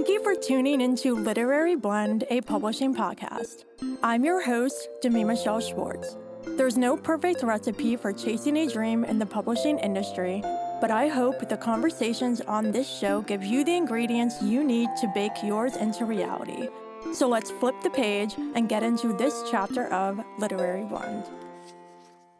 Thank you for tuning into Literary Blend, a publishing podcast. I'm your host, Demi Michelle Schwartz. There's no perfect recipe for chasing a dream in the publishing industry, but I hope the conversations on this show give you the ingredients you need to bake yours into reality. So let's flip the page and get into this chapter of Literary Blend.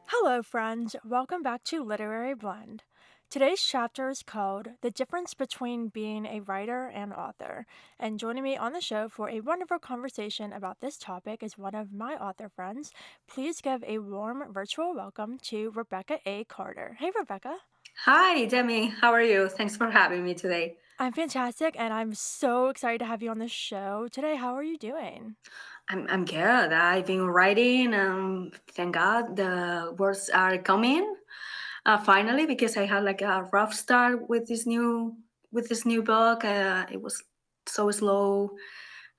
Hello, friends. Welcome back to Literary Blend. Today's chapter is called The Difference Between Being a Writer and Author. And joining me on the show for a wonderful conversation about this topic is one of my author friends. Please give a warm virtual welcome to Rebecca A. Carter. Hey, Rebecca. Hi, Demi. How are you? Thanks for having me today. I'm fantastic, and I'm so excited to have you on the show today. How are you doing? I'm good. I've been writing, thank God the words are coming finally, because I had like a rough start with this new book. It was so slow,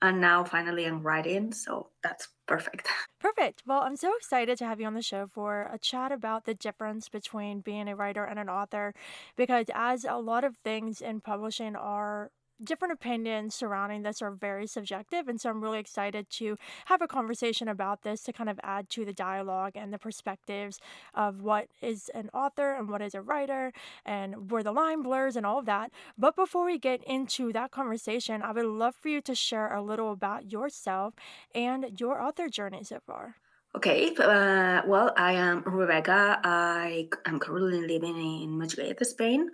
and now finally I'm writing, so that's perfect. Perfect. Well, I'm so excited to have you on the show for a chat about the difference between being a writer and an author, because as a lot of things in publishing are different opinions surrounding this are very subjective, and so I'm really excited to have a conversation about this to kind of add to the dialogue and the perspectives of what is an author and what is a writer and where the line blurs and all of that. But before we get into that conversation, I would love for you to share a little about yourself and your author journey so far. Okay, well, I am Rebecca. I am currently living in Madrid, Spain.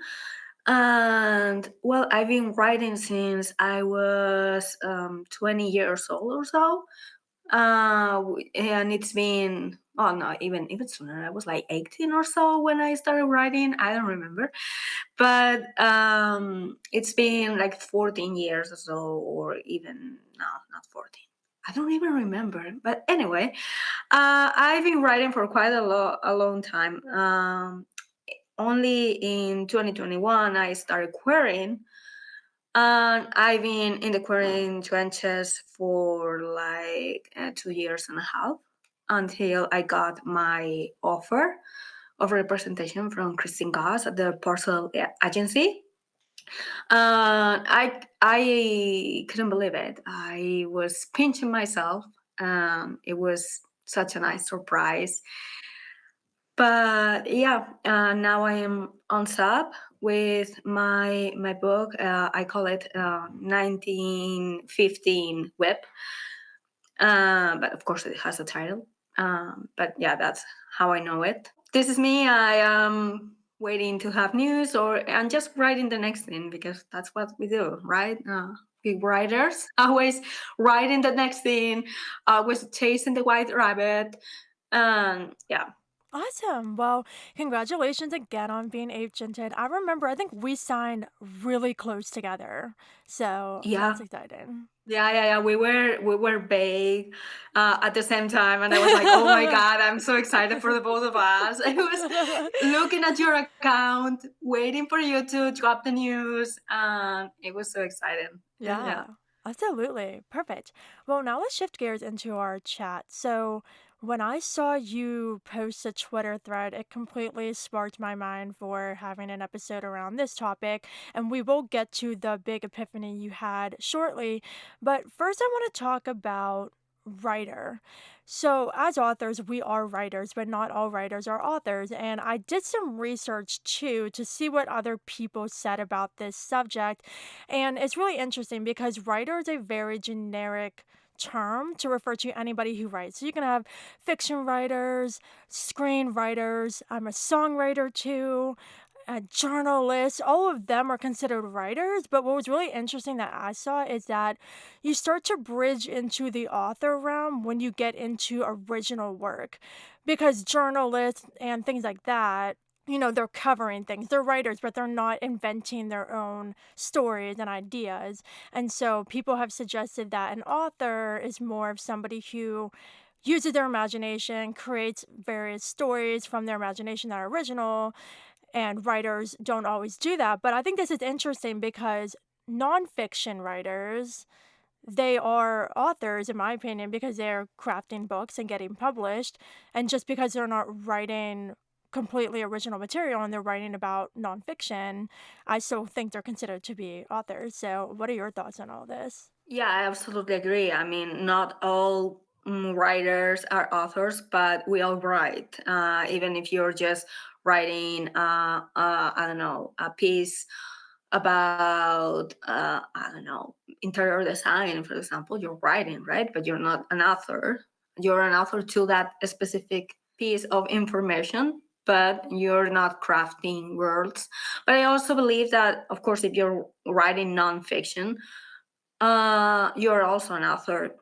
And well, I've been writing since I was 20 years old or so. And it's been, oh no, even sooner. I was like 18 or so when I started writing. I don't remember. But it's been like 14 years or so, or even, no, not 14. I don't even remember. But anyway, I've been writing for quite a long time. Only in 2021 I started querying, and I've been in the querying trenches for like 2 years and a half until I got my offer of representation from Christine Goss at the Parcel Agency. I couldn't believe it. I was pinching myself. It was such a nice surprise. But yeah, now I am on SAP with my book. I call it 1915 Web, but of course it has a title. But yeah, that's how I know it. This is me. I am waiting to have news, or I'm just writing the next thing, because that's what we do, right? Big writers always writing the next thing, always chasing the white rabbit. Yeah. Awesome. Well, congratulations again on being agented. I remember, I think we signed really close together. So that's Yeah. exciting. Yeah. We were vague at the same time, and I was like, "Oh my god, I'm so excited for the both of us." I was looking at your account, waiting for you to drop the news, and it was so exciting. Yeah. Yeah, absolutely. Perfect. Well, now let's shift gears into our chat. So, when I saw you post a Twitter thread, it completely sparked my mind for having an episode around this topic. And we will get to the big epiphany you had shortly. But first, I want to talk about writer. So, as authors, we are writers, but not all writers are authors. And I did some research too to see what other people said about this subject. And it's really interesting because writer is a very generic term to refer to anybody who writes. So you can have fiction writers, screenwriters, I'm a songwriter too, journalists, all of them are considered writers. But what was really interesting that I saw is that you start to bridge into the author realm when you get into original work, because journalists and things like that, they're covering things. They're writers, but they're not inventing their own stories and ideas. And so people have suggested that an author is more of somebody who uses their imagination, creates various stories from their imagination that are original, and writers don't always do that. But I think this is interesting because nonfiction writers, they are authors, in my opinion, because they're crafting books and getting published. And just because they're not writing completely original material and they're writing about nonfiction, I still think they're considered to be authors. So, what are your thoughts on all this? Yeah, I absolutely agree. I mean, not all writers are authors, but we all write. Even if you're just writing, I don't know, a piece about, I don't know, interior design, for example, you're writing, right? But you're not an author. You're an author to that specific piece of information, but you're not crafting worlds. But I also believe that, of course, if you're writing nonfiction, you're also an author.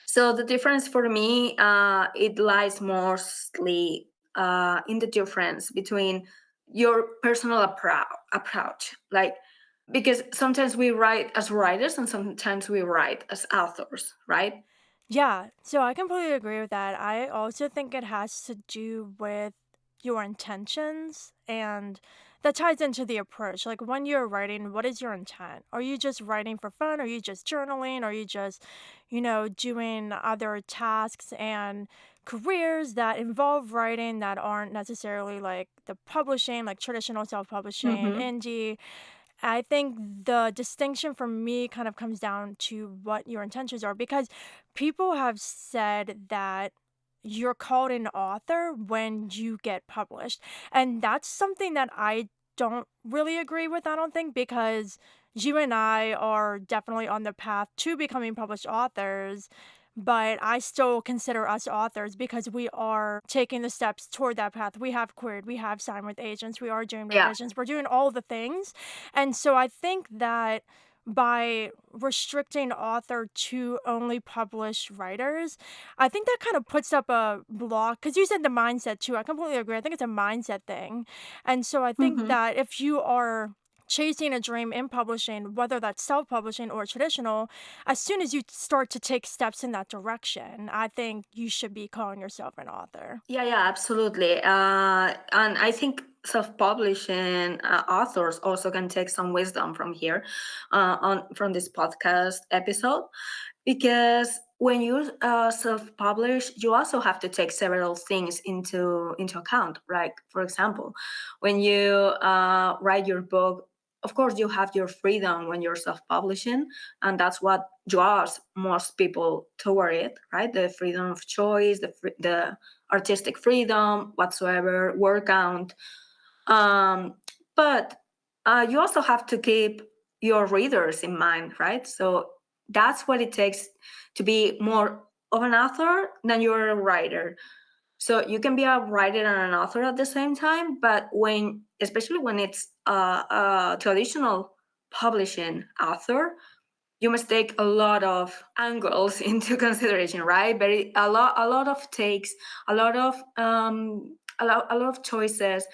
So the difference for me, it lies mostly in the difference between your personal approach. Like, because sometimes we write as writers and sometimes we write as authors, right? Yeah, so I completely agree with that. I also think it has to do with your intentions, and that ties into the approach. Like when you're writing, what is your intent? Are you just writing for fun? Are you just journaling? Are you just, doing other tasks and careers that involve writing that aren't necessarily like the publishing, like traditional self publishing, Mm-hmm. indie? I think the distinction for me kind of comes down to what your intentions are because people have said that you're called an author when you get published. And that's something that I don't really agree with, I don't think, because you and I are definitely on the path to becoming published authors. But I still consider us authors because we are taking the steps toward that path. We have queried, we have signed with agents, we are doing Yeah. revisions, we're doing all the things. And so I think that by restricting author to only published writers, I think that kind of puts up a block. Because you said the mindset too. I completely agree. I think it's a mindset thing. And so I think Mm-hmm. that if you are chasing a dream in publishing, whether that's self publishing or traditional, as soon as you start to take steps in that direction, I think you should be calling yourself an author. Yeah, yeah, absolutely. And I think self-publishing authors also can take some wisdom from here, on from this podcast episode, because when you self-publish, you also have to take several things into account. Like, for example, when you write your book, of course, you have your freedom when you're self-publishing, and that's what draws most people toward it, right? The freedom of choice, the artistic freedom, whatsoever, word count. Um, but you also have to keep your readers in mind, right? So that's what it takes to be more of an author than you're a writer. So you can be a writer and an author at the same time, but especially when it's a traditional publishing author, you must take a lot of angles into consideration, right? Very a lot of takes, a lot of a lot of choices,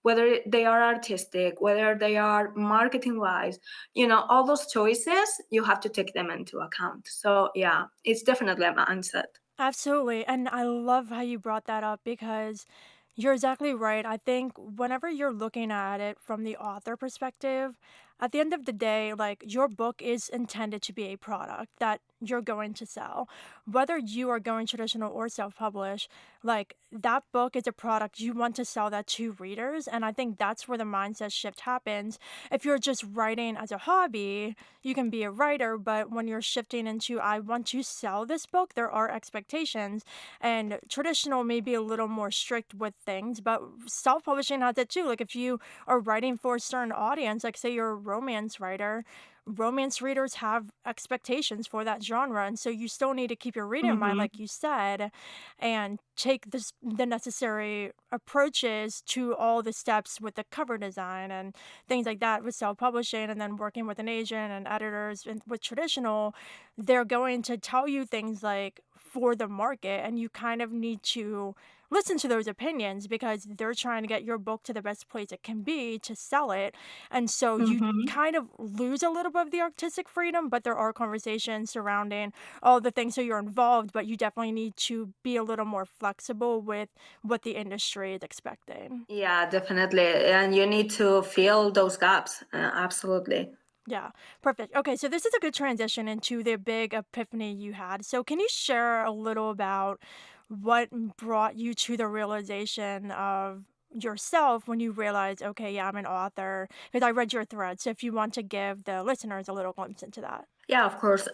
whether they are artistic, whether they are marketing wise, all those choices you have to take them into account. So yeah, it's definitely a mindset. Absolutely. And I love how you brought that up because you're exactly right. I think whenever you're looking at it from the author perspective, at the end of the day, like your book is intended to be a product that you're going to sell. Whether you are going traditional or self publish, like that book is a product you want to sell that to readers. And I think that's where the mindset shift happens. If you're just writing as a hobby, you can be a writer, but when you're shifting into, I want to sell this book, there are expectations. And traditional may be a little more strict with things, but self publishing has it too. Like if you are writing for a certain audience, like say you're a romance writer, romance readers have expectations for that genre. And so you still need to keep your reader in mind, Hmm. like you said, and take the necessary approaches to all the steps with the cover design and things like that with self-publishing, and then working with an agent and editors and with traditional, they're going to tell you things like for the market, and you kind of need to listen to those opinions because they're trying to get your book to the best place it can be to sell it. And so you Hmm. kind of lose a little bit of the artistic freedom, but there are conversations surrounding all the things, so you're involved, but you definitely need to be a little more flexible with what the industry is expecting. Yeah, definitely. And you need to fill those gaps. Absolutely. Yeah, perfect. Okay, so this is a good transition into the big epiphany you had. So, can you share a little about what brought you to the realization of yourself when you realize, okay, yeah, I'm an author? Because I read your thread. So if you want to give the listeners a little glimpse into that. Yeah, of course.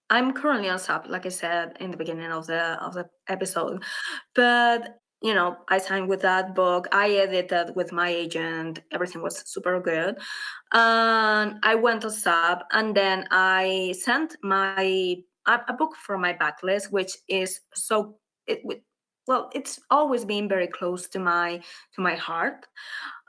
I'm currently on SAP, like I said in the beginning of the episode. But I signed with that book. I edited with my agent. Everything was super good. And I went to SAP, and then I sent a book from my backlist, which is so it. Well, it's always been very close to my heart.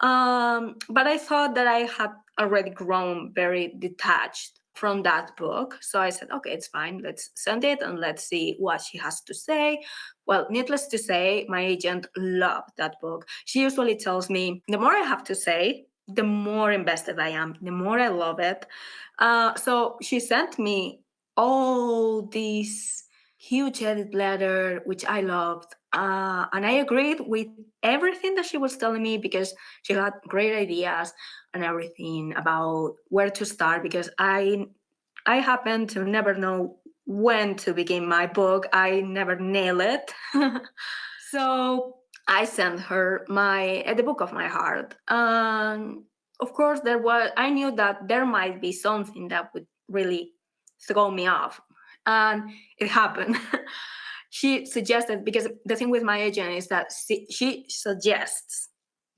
But I thought that I had already grown very detached from that book. So I said, okay, it's fine. Let's send it and let's see what she has to say. Well, needless to say, my agent loved that book. She usually tells me the more I have to say, the more invested I am, the more I love it. So she sent me all these huge edit letter, which I loved. And I agreed with everything that she was telling me because she had great ideas and everything about where to start because I happen to never know when to begin my book. I never nail it. So I sent her my the book of my heart. And of course I knew that there might be something that would really throw me off. And it happened. She suggested, because the thing with my agent is that she suggests,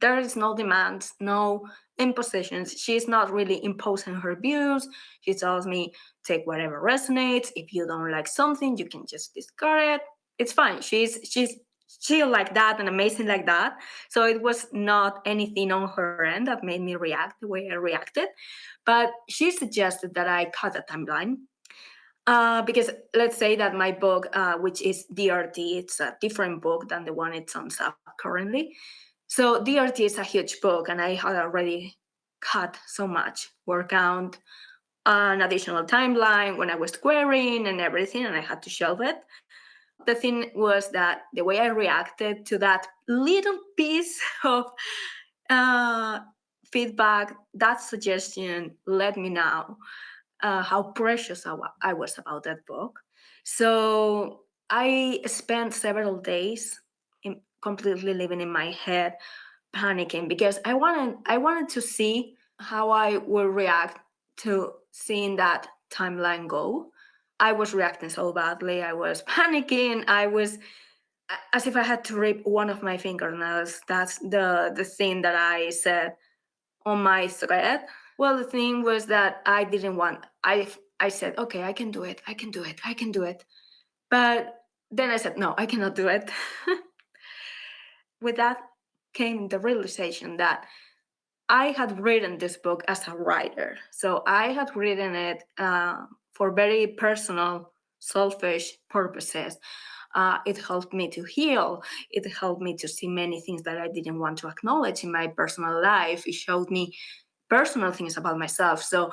there is no demands, no impositions. She's not really imposing her views. She tells me, take whatever resonates. If you don't like something, you can just discard it. It's fine. She's chill like that and amazing like that. So it was not anything on her end that made me react the way I reacted. But she suggested that I cut a timeline, because let's say that my book, which is DRT, it's a different book than the one it's on SAP currently. So DRT is a huge book, and I had already cut so much word count, an additional timeline when I was querying and everything, and I had to shelve it. The thing was that the way I reacted to that little piece of uh, feedback, that suggestion, let me know how precious I was about that book. So I spent several days completely living in my head, panicking because I wanted to see how I would react to seeing that timeline go. I was reacting so badly. I was panicking. I was as if I had to rip one of my fingernails. That's the thing that I said on my thread. Well, the thing was that I didn't want. I said, okay, I can do it. I can do it. I can do it. But then I said, no, I cannot do it. With that came the realization that I had written this book as a writer. So I had written it for very personal, selfish purposes. It helped me to heal. It helped me to see many things that I didn't want to acknowledge in my personal life. It showed me personal things about myself. So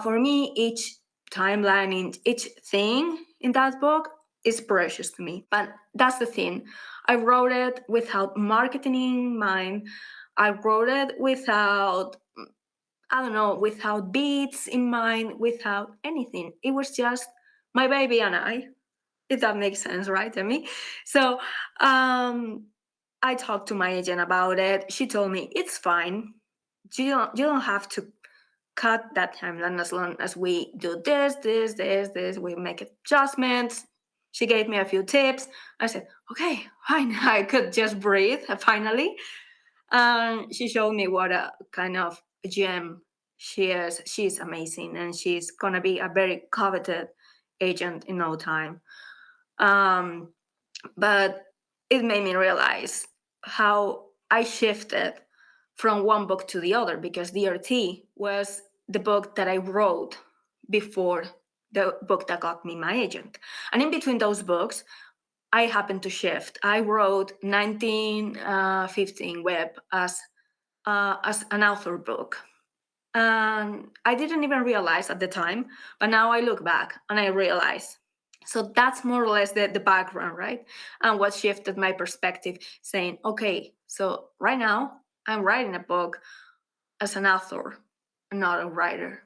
for me, each timeline, in each thing in that book is precious to me. But that's the thing. I wrote it without marketing in mind. I wrote it without, I don't know, without beats in mind, without anything. It was just my baby and I, if that makes sense, right, Emmy? So I talked to my agent about it. She told me it's fine. You don't have to cut that timeline as long as we do this. We make adjustments. She gave me a few tips. I said, okay, fine. I could just breathe finally. And she showed me what a kind of gem she is. She's amazing, and she's gonna be a very coveted agent in no time. Um, but it made me realize how I shifted from one book to the other because DRT was the book that I wrote before the book that got me my agent. And in between those books, I happened to shift. I wrote 1915 Web as an author book. And I didn't even realize at the time, but now I look back and I realize. So that's more or less the background, right? And what shifted my perspective, saying, okay, so right now I'm writing a book as an author, not a writer.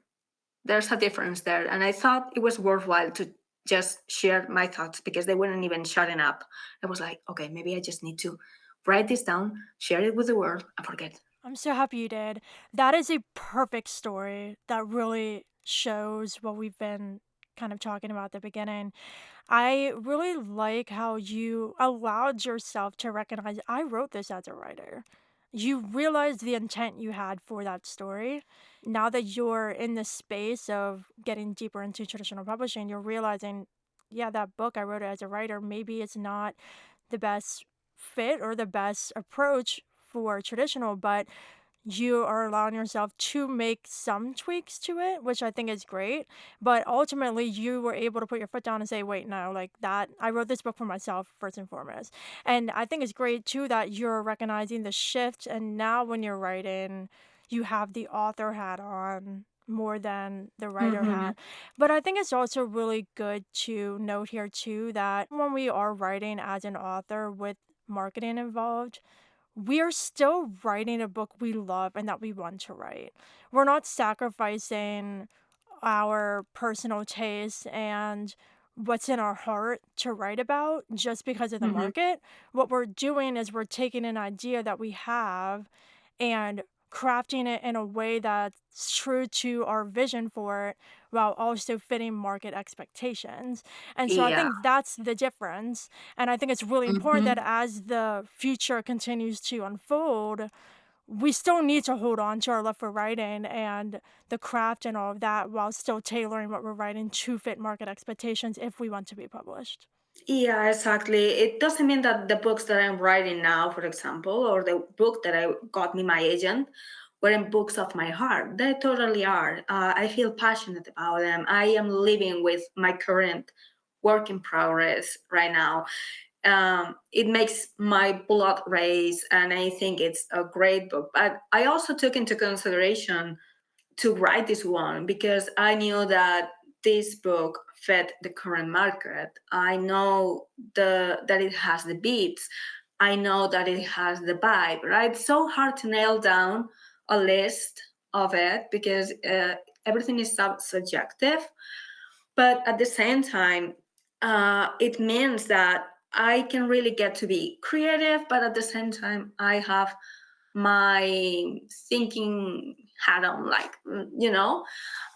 There's a difference there. And I thought it was worthwhile to just share my thoughts because they weren't even shutting up. I was like, okay, maybe I just need to write this down, share it with the world, and forget. I'm so happy you did. That is a perfect story that really shows what we've been kind of talking about at the beginning. I really like how you allowed yourself to recognize I wrote this as a writer. You realized the intent you had for that story. Now that you're in the space of getting deeper into traditional publishing, you're realizing, yeah, that book I wrote it as a writer, maybe it's not the best fit or the best approach for traditional, but you are allowing yourself to make some tweaks to it, which I think is great. But ultimately, you were able to put your foot down and say, wait, no, like that, I wrote this book for myself first and foremost. And I think it's great too that you're recognizing the shift. And now when you're writing, you have the author hat on more than the writer Mm-hmm. hat. But I think it's also really good to note here too that when we are writing as an author with marketing involved, we are still writing a book we love and that we want to write. We're not sacrificing our personal taste and what's in our heart to write about just because of the Mm-hmm. market. What we're doing is we're taking an idea that we have and crafting it in a way that's true to our vision for it while also fitting market expectations. And so I Yeah. think that's the difference. And I think it's really important that Mm-hmm. as the future continues to unfold, we still need to hold on to our love for writing and the craft and all of that while still tailoring what we're writing to fit market expectations if we want to be published. Yeah, exactly. It doesn't mean that the books that I'm writing now, for example, or the book that I got me my agent, weren't books of my heart. They totally are. I feel passionate about them. I am living with my current work in progress right now. It makes my blood race, and I think it's a great book. But I also took into consideration to write this one because I knew that this book fit the current market. I know that it has the beats. I know that it has the vibe, right? It's so hard to nail down a list of it because everything is subjective. But at the same time, it means that I can really get to be creative, but at the same time, I have my thinking hat on, like,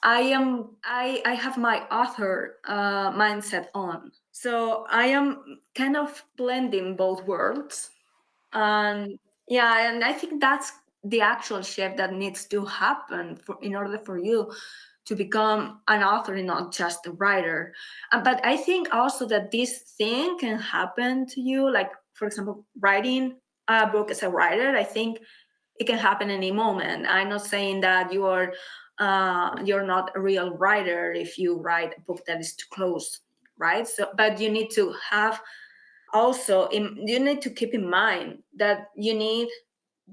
I have my author mindset on, so I am kind of blending both worlds. And yeah, and I think that's the actual shift that needs to happen in order for you to become an author and not just a writer. But I think also that this thing can happen to you, like, for example, writing a book as a writer. I think it can happen any moment. I'm not saying that you're not a real writer if you write a book that is too close, right? So, but you need to have you need to keep in mind that you need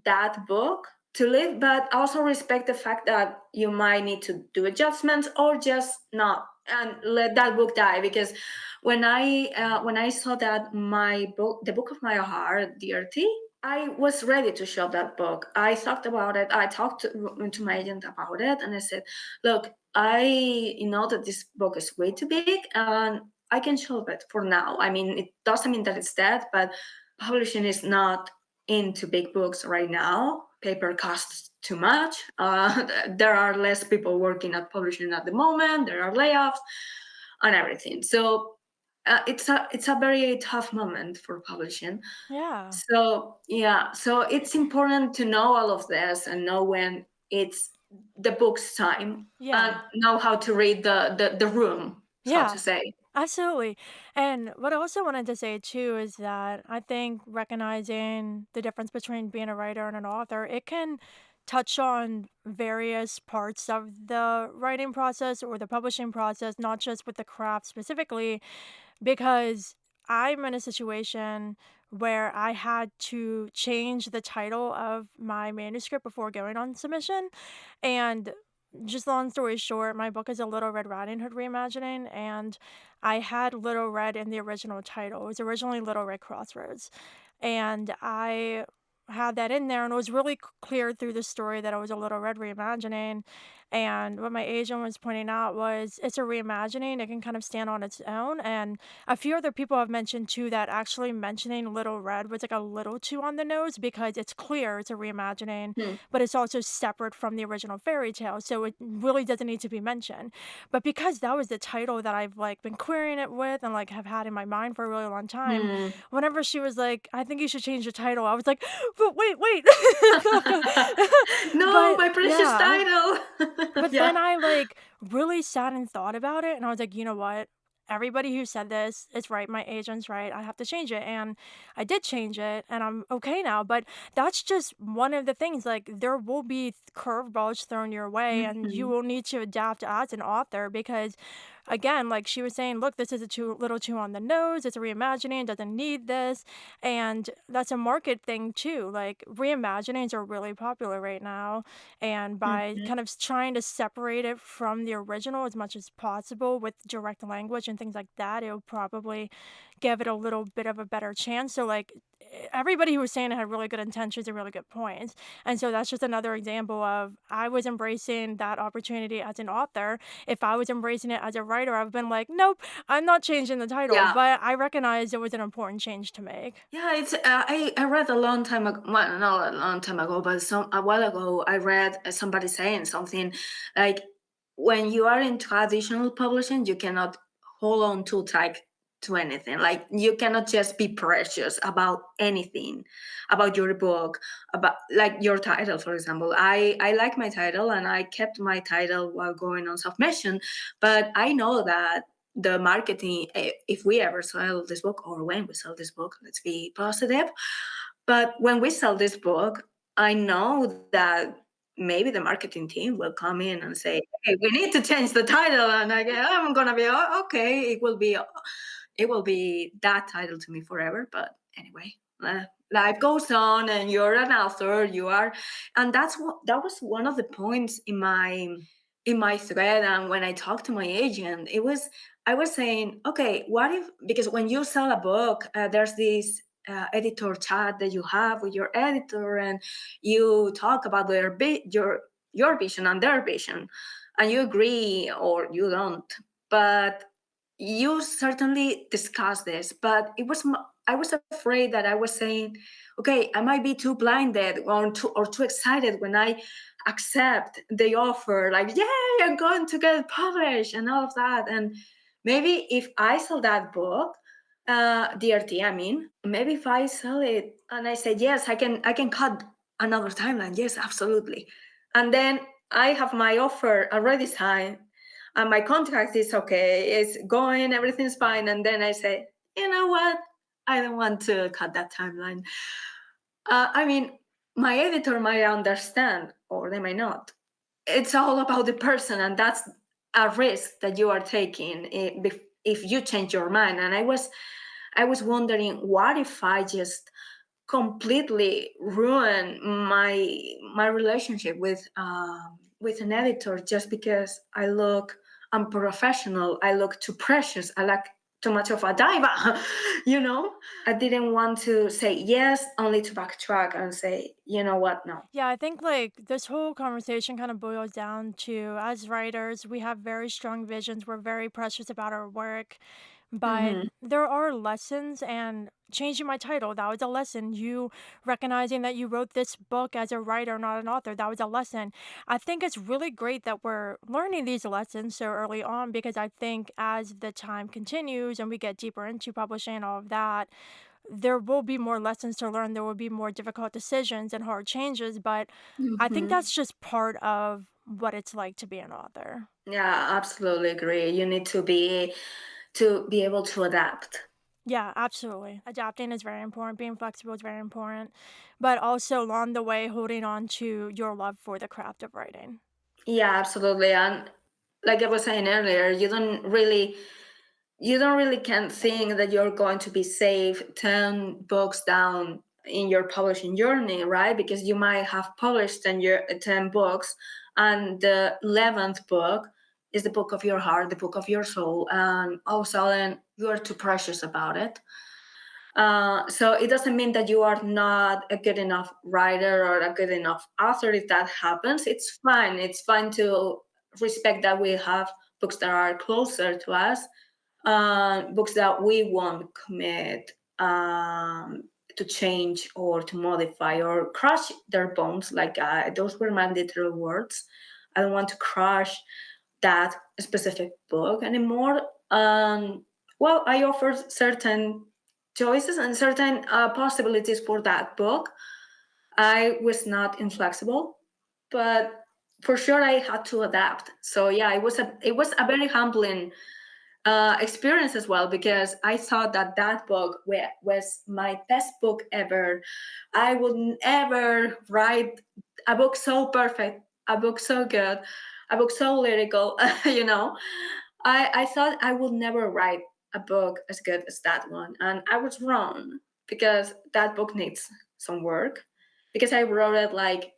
that book to live, but also respect the fact that you might need to do adjustments or just not and let that book die. Because when I saw that my book, the book of my heart, DRT, I was ready to shop that book. I thought about it. I talked to my agent about it, and I said, "Look, I know that this book is way too big, and I can shelve it for now. I mean, it doesn't mean that it's dead, but publishing is not into big books right now. Paper costs too much. There are less people working at publishing at the moment. There are layoffs and everything. So it's a very tough moment for publishing. Yeah. So yeah, so it's important to know all of this and know when it's the book's time and Yeah. know how to read the room, so to Yeah. say. Absolutely. And what I also wanted to say too is that I think recognizing the difference between being a writer and an author, it can touch on various parts of the writing process or the publishing process, not just with the craft specifically, because I'm in a situation where I had to change the title of my manuscript before going on submission. And just long story short, my book is a Little Red Riding Hood reimagining, and I had Little Red in the original title. It was originally Little Red Crossroads. And I had that in there, and it was really clear through the story that it was a Little Red reimagining. And what my agent was pointing out was it's a reimagining. It can kind of stand on its own. And a few other people have mentioned too that actually mentioning Little Red was like a little too on the nose because it's clear it's a reimagining, Hmm. but it's also separate from the original fairy tale. So it really doesn't need to be mentioned. But because that was the title that I've like been querying it with and like have had in my mind for a really long time, Hmm. whenever she was like, I think you should change the title, I was like, but wait. No, But my precious yeah. title. But Yeah. then I, like, really sat and thought about it, and I was like, "You know what? Everybody who said this is right, my agent's right, I have to change it," and I did change it, and I'm okay now, but that's just one of the things, like, there will be curveballs thrown your way, and you Mhm. will need to adapt as an author because, again, like she was saying, "Look, this is a too little too on the nose, it's a reimagining, it doesn't need this," and that's a market thing too, like, reimaginings are really popular right now, and by Mhm. kind of trying to separate it from the original as much as possible with direct language and things like that, it'll probably give it a little bit of a better chance. So, like, everybody who was saying it had really good intentions and really good points. And so that's just another example of I was embracing that opportunity as an author. If I was embracing it as a writer, I've been like, nope, I'm not changing the title. Yeah. But I recognized it was an important change to make. Yeah, it's I read a long time ago, well, not a long time ago, but some a while ago I read somebody saying something like when you are in traditional publishing, you cannot hold on too tight to anything. Like you cannot just be precious about anything about your book, about like your title, for example. I like my title and I kept my title while going on submission, but I know that the marketing, if we ever sell this book or when we sell this book, let's be positive, but when we sell this book, I know that maybe the marketing team will come in and say, hey, we need to change the title, and I'm gonna be, "Oh, okay, it will be that title to me forever." But anyway, life goes on and you're an author, you are, and that was one of the points in my thread. And when I talked to my agent, I was saying, okay, what if, because when you sell a book, there's this editor chat that you have with your editor, and you talk about your vision and their vision, and you agree or you don't, but you certainly discuss this. But I was afraid that I was saying, okay, I might be too blinded or too excited when I accept the offer, like, yay, I'm going to get published and all of that. And maybe if I sell that book, DRT, I mean, maybe if I sell it and I say, yes, I can cut another timeline. Yes, absolutely. And then I have my offer already signed and my contract is okay, it's going, everything's fine. And then I say, you know what? I don't want to cut that timeline. I mean, my editor might understand or they might not. It's all about the person, and that's a risk that you are taking if you change your mind. And I was wondering, what if I just completely ruin my relationship with an editor just because I look unprofessional, I look too precious, I like too much of a diva, you know? I didn't want to say yes only to backtrack and say, you know what, no. Yeah, I think like this whole conversation kind of boils down to as writers, we have very strong visions. We're very precious about our work, but Hmm. there are lessons and changing my title, that was a lesson. You recognizing that you wrote this book as a writer, not an author, that was a lesson. I think it's really great that we're learning these lessons so early on because I think as the time continues and we get deeper into publishing and all of that, there will be more lessons to learn. There will be more difficult decisions and hard changes, but I think Hmm. that's just part of what it's like to be an author. Yeah, absolutely agree. You need to be able to adapt. Yeah, absolutely. Adapting is very important. Being flexible is very important, but also along the way, holding on to your love for the craft of writing. Yeah, absolutely. And like I was saying earlier, you don't really can think that you're going to be safe 10 books down in your publishing journey, right? Because you might have published 10 books, and the 11th book is the book of your heart, the book of your soul, and all of a sudden you are too precious about it. So it doesn't mean that you are not a good enough writer or a good enough author. If that happens, it's fine. It's fine to respect that we have books that are closer to us, books that we won't commit to change or to modify or crush their bones. Like those were my literal words. I don't want to crush that specific book anymore. Well, I offer certain choices and certain possibilities for that book. I was not inflexible, but for sure I had to adapt. So yeah, it was a very humbling experience as well, because I thought that that book was my best book ever. I would never write a book so perfect, a book so good, a book so lyrical. you know, I thought I would never write a book as good as that one, and I was wrong, because that book needs some work. Because I wrote it like,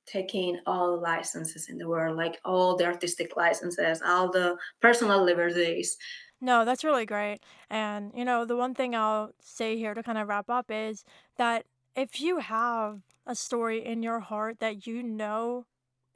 taking all the licenses in the world, like all the artistic licenses, all the personal liberties. No, that's really great. And, the one thing I'll say here to kind of wrap up is that if you have a story in your heart that you know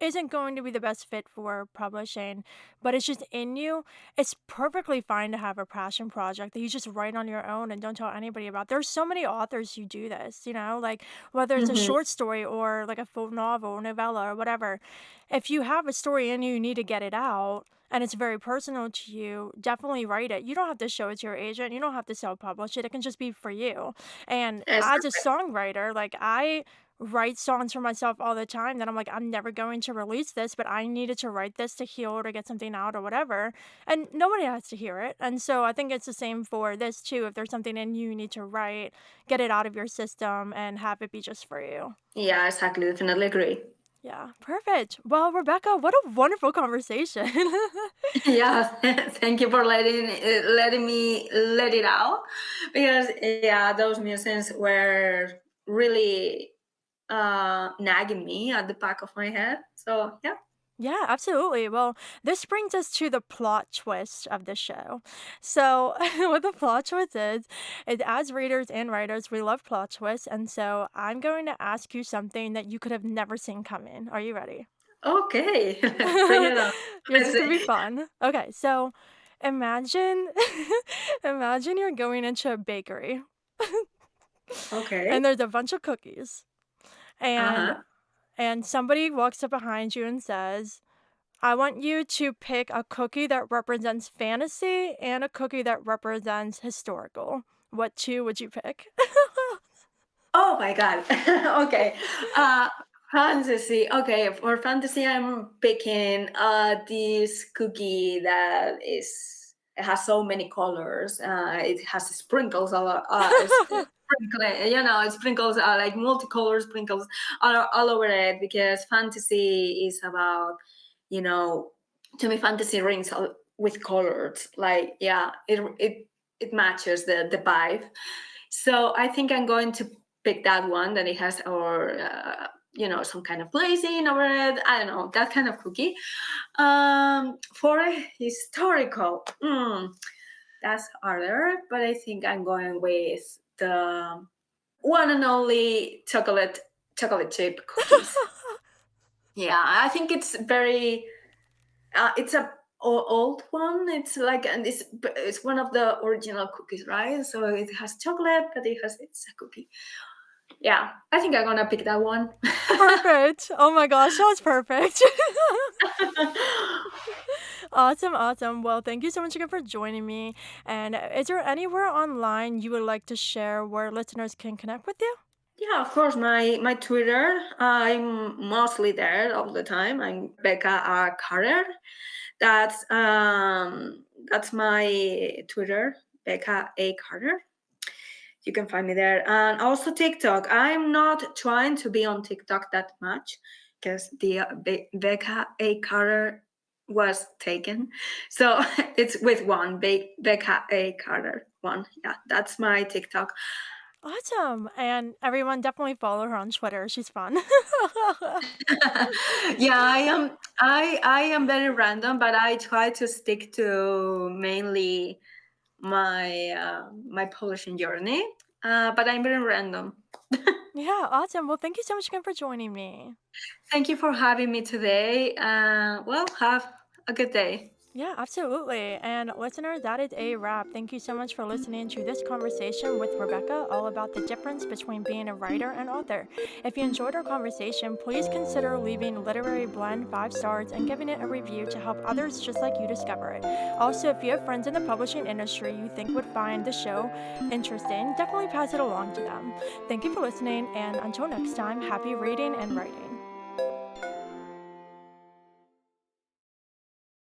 isn't going to be the best fit for publishing, but it's just in you, it's perfectly fine to have a passion project that you just write on your own and don't tell anybody about. There's so many authors who do this, like whether it's a Mhm. short story or like a full novel or novella or whatever. If you have a story in you, you need to get it out and it's very personal to you, definitely write it. You don't have to show it to your agent. You don't have to self-publish it. It can just be for you. And as a Exactly. songwriter, like I write songs for myself all the time that I'm like, I'm never going to release this, but I needed to write this to heal or to get something out or whatever. And nobody has to hear it. And so I think it's the same for this too. If there's something in you, you need to write, get it out of your system and have it be just for you. Yeah, exactly. Definitely agree. Yeah, perfect. Well, Rebecca, what a wonderful conversation. Yeah, thank you for letting me let it out, because yeah, those musings were really nagging me at the back of my head. So yeah. Yeah, absolutely. Well, this brings us to the plot twist of the show. So, what the plot twist is as readers and writers, we love plot twists. And so, I'm going to ask you something that you could have never seen coming. Are you ready? Okay, bring it on. Yours Let's is going to be see. fun. Okay, so imagine imagine you're going into a bakery Okay. and there's a bunch of cookies Uh and huh. somebody walks up behind you and says, I want you to pick a cookie that represents fantasy and a cookie that represents historical. What two would you pick? Oh my god. Okay. Uh Fantasy. Okay, for fantasy I'm picking this cookie that is it has so many colors. It has sprinkles it sprinkles like multicolor sprinkles all over it, because fantasy is about, you know, to me fantasy rings with colors. Like yeah, it matches the vibe. So I think I'm going to pick that one that it has, or some kind of glazing over it. I don't know, that kind of cookie. For a historical, that's harder, but I think I'm going with the one and only chocolate chip cookies. Yeah, I think it's very. It's a old one. It's like, and it's one of the original cookies, right? So it has chocolate, but it's a cookie. Yeah, I think I'm gonna pick that one. Perfect. Oh my gosh, that was perfect. Awesome, awesome. Well, thank you so much again for joining me. And is there anywhere online you would like to share where listeners can connect with you? Yeah, of course. My Twitter, I'm mostly there all the time. I'm Becca Carter. That's my Twitter, Becca A Carter. You can find me there, and also TikTok. I'm not trying to be on TikTok that much, because the Becca A Carter was taken, so it's with one Becca A Carter one. Yeah, that's my TikTok. Awesome. And everyone definitely follow her on Twitter. She's fun. Yeah, I am very random, but I try to stick to mainly my publishing journey. but I'm very random. Yeah, awesome. Well, thank you so much again for joining me. Thank you for having me today. Well, have a good day. Yeah, absolutely. And listener, that is a wrap. Thank you so much for listening to this conversation with Rebecca, all about the difference between being a writer and author. If you enjoyed our conversation, please consider leaving Literary Blend 5 stars and giving it a review to help others just like you discover it. Also, if you have friends in the publishing industry you think would find the show interesting, definitely pass it along to them. Thank you for listening, and until next time, happy reading and writing.